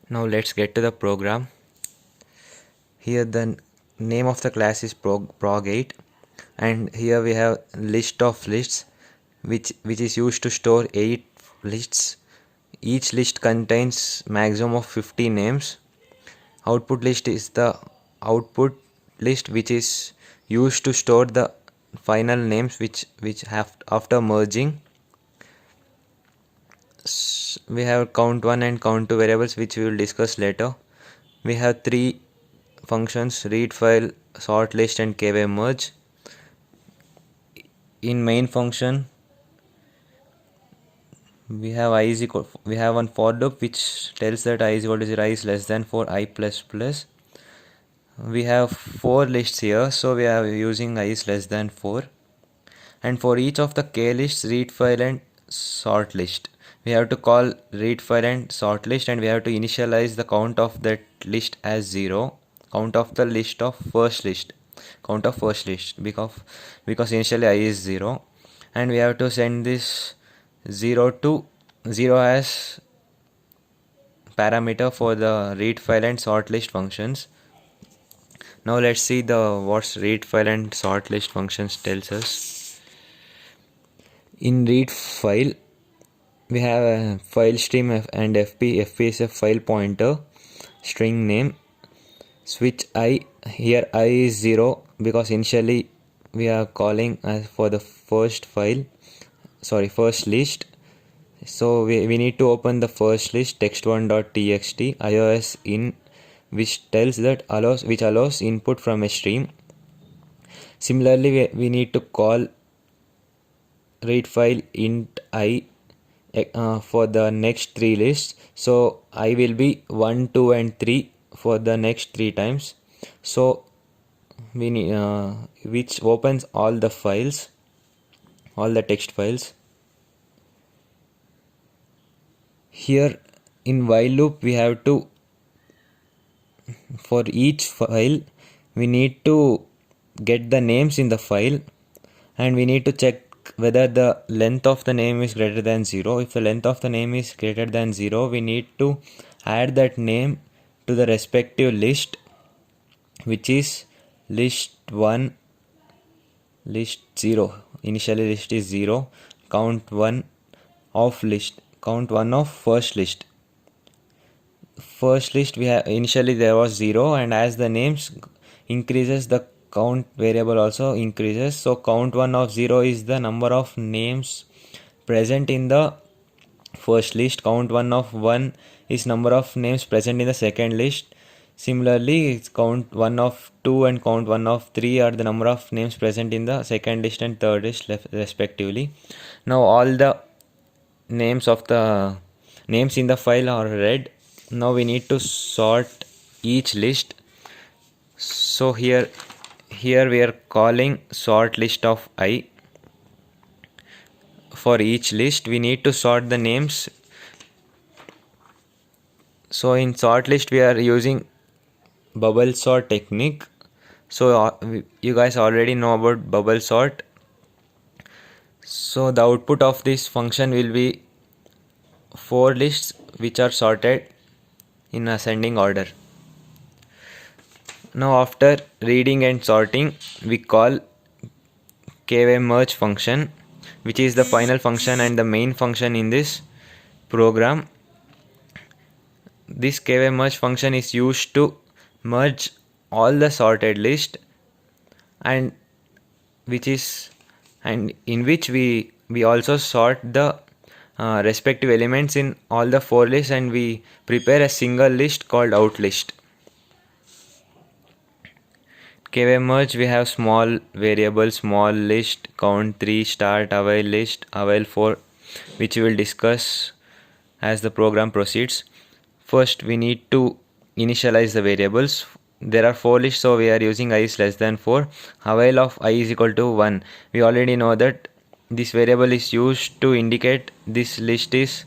Now let's get to the program. Here the name of the class is prog8, and here we have list of lists which is used to store 8 lists. Each list contains maximum of 50 names. Output list is the output list which is used to store the final names which have after merging. We have count1 and count2 variables which we will discuss later. We have three functions: read file, sort list, and KV merge. In main function we have one for loop which tells that I is equal to 0, I is less than 4, I plus plus. We have 4 lists here, so we are using I is less than 4. And for each of the k lists, read file and sort list, we have to call read file and sort list, and we have to initialize the count of that list as 0. Count of the list of first list, count of first list, because initially I is 0, and we have to send this 0 to 0 as parameter for the read file and sort list functions. Now let's see the what's read file and sort list functions tells us. In read file we have a file stream and fp. Fp is a file pointer, string name, switch I. Here I is 0 because initially we are calling as for the first list. So we need to open the first list, text1.txt ios in, which allows input from a stream. Similarly, we need to call read file int I for the next 3 lists. So I will be 1, 2 and 3 for the next 3 times. So we need which opens all the files, all the text files. Here in while loop we have to, for each file we need to get the names in the file, and we need to check whether the length of the name is greater than 0. If the length of the name is greater than 0, we need to add that name to the respective list, which is list 1, list 0. Initially list is 0, count 1 of first list. First list we have initially there was 0, and as the names increases the count variable also increases. So count 1 of 0 is the number of names present in the first list. Count 1 of 1 is number of names present in the second list. Similarly, count 1 of 2 and count 1 of 3 are the number of names present in the second list and third list respectively. Now all the names in the file are read. Now we need to sort each list. So here we are calling sort list of I. For each list we need to sort the names. So in sort list we are using bubble sort technique. So you guys already know about bubble sort. So the output of this function will be 4 lists which are sorted in ascending order. Now after reading and sorting, we call KV merge function, which is the final function and the main function in this program. This KV merge function is used to merge all the sorted list, and in which we also sort the respective elements in all the 4 lists, and we prepare a single list called out list. KV merge we have small variable, small list, count 3, start, avail list, avail 4, which we will discuss as the program proceeds. First we need to initialize the variables. There are 4 lists, so we are using I is less than 4. Avail of I is equal to 1. We already know that this variable is used to indicate this list is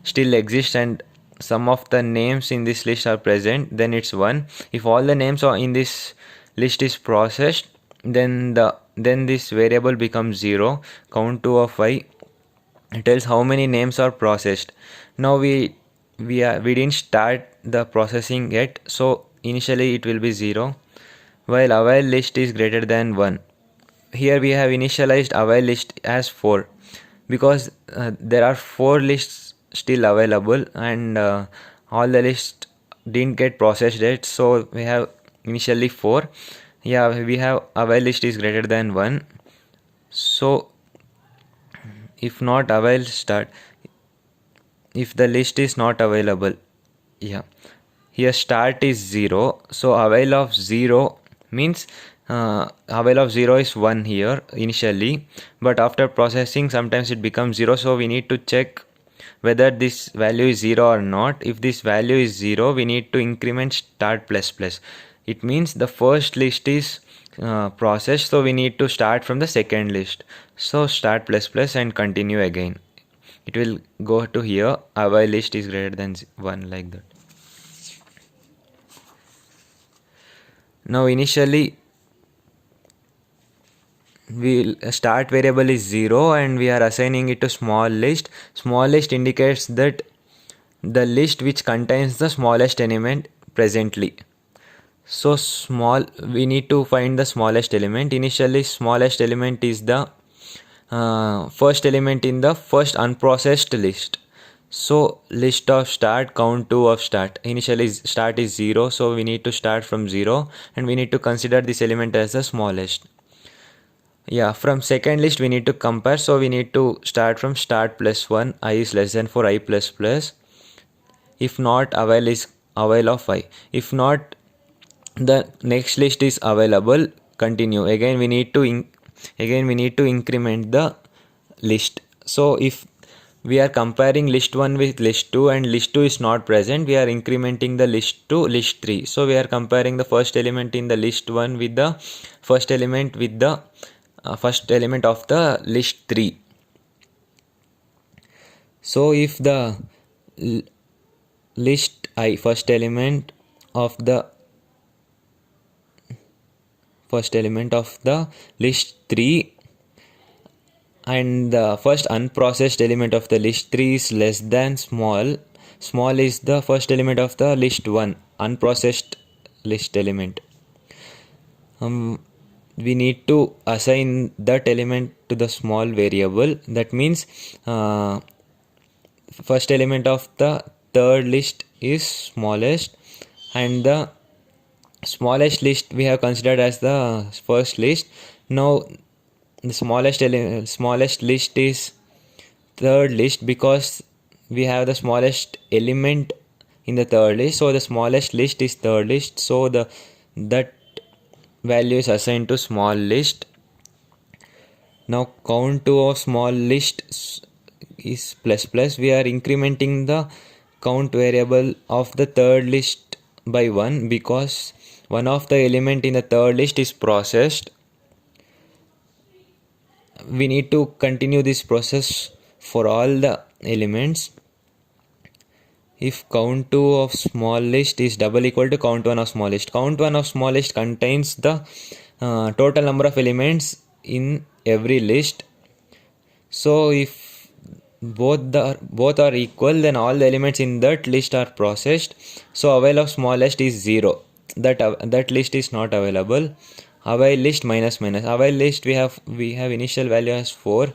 still exists and some of the names in this list are present, then it's 1. If all the names are in this list is processed, then this variable becomes 0. Count 2 of I tells how many names are processed. Now we we didn't start the processing yet, so initially it will be 0, while avail list is greater than 1. Here we have initialized avail list as 4 because there are 4 lists still available, and all the lists didn't get processed yet, so we have initially 4. Yeah, we have avail list is greater than 1, so if not avail start, if the list is not available, yeah, here start is 0, so avail of 0 means avail of 0 is 1 here initially, but after processing sometimes it becomes 0, so we need to check whether this value is 0 or not. If this value is 0, we need to increment start plus plus. It means the first list is processed, so we need to start from the second list, so start plus plus and continue again. It will go to here, avail list is greater than 1, like that. Now initially we start variable is 0 and we are assigning it to small list. Small list indicates that the list which contains the smallest element presently. So small, we need to find the smallest element. Initially smallest element is the first element in the first unprocessed list. So list of start, count 2 of start. Initially start is 0, so we need to start from 0 and we need to consider this element as the smallest. Yeah, from second list we need to compare, so we need to start from start plus 1, I is less than for I plus plus. If not, avail is avail of I. If not, the next list is available, continue. Again we need to increment the list. So if we are comparing list 1 with list 2 and list 2 is not present, we are incrementing the list to list 3. So we are comparing the first element in the list 1 with the first element with the first element of the list 3. So if the list I, first element of the list 3, and the first unprocessed element of the list 3 is less than small is the first element of the list 1, unprocessed list element, we need to assign that element to the small variable. That means first element of the third list is smallest, and the smallest list we have considered as the first list. Now the smallest list is third list because we have the smallest element in the third list, so the smallest list is third list, so that value is assigned to small list. Now count to of small list is plus plus. We are incrementing the count variable of the third list by 1 because one of the element in the third list is processed. We need to continue this process for all the elements. If count 2 of small list is double equal to count 1 of small list. Count 1 of small list contains the total number of elements in every list. So if both are equal, then all the elements in that list are processed. So avail of smallest is 0. That list is not available. Avail list minus minus. Avail list we have initial value as 4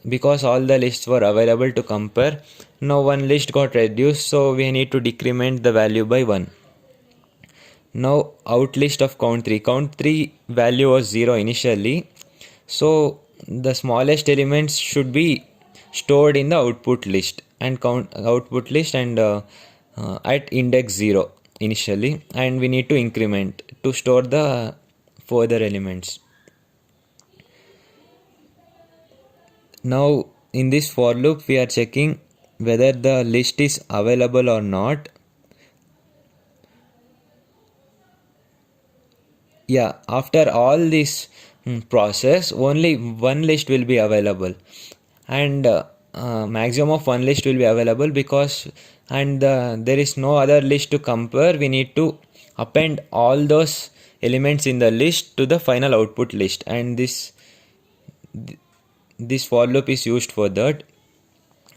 because all the lists were available to compare. Now one list got reduced, so we need to decrement the value by 1. Now out list of count 3. Count 3 value was 0 initially, so the smallest elements should be stored in the output list and at index 0 initially, and we need to increment to store the further elements. Now in this for loop we are checking whether the list is available or not. Yeah, after all this process, only one list will be available, and maximum of one list will be available because there is no other list to compare. We need to append all those elements in the list to the final output list, and this for loop is used for that.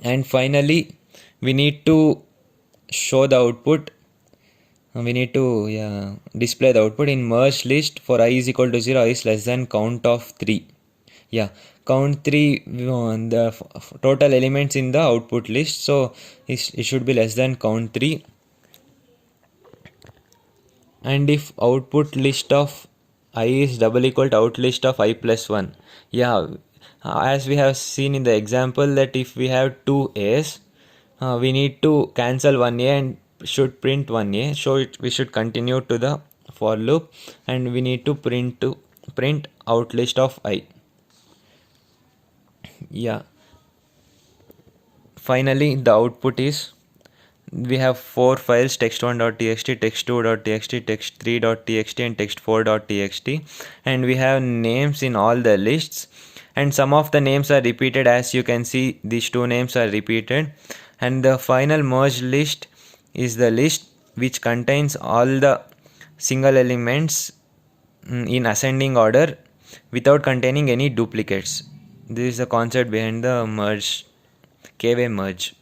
And finally we need to show the output. We need to display the output in merged list. For I is equal to 0, I is less than count of 3. Count 3, the total elements in the output list, so it should be less than count 3. And if output list of I is double equal to out list of I plus 1, as we have seen in the example, that if we have two A's, we need to cancel one A and should print one A. So we should continue to the for loop, and we need to print out list of I. Finally, the output is, we have 4 files: text1.txt, text2.txt, text3.txt, and text4.txt, and we have names in all the lists, and some of the names are repeated. As you can see, these two names are repeated, and the final merged list is the list which contains all the single elements in ascending order without containing any duplicates. This is the concept behind the merge, K-way merge.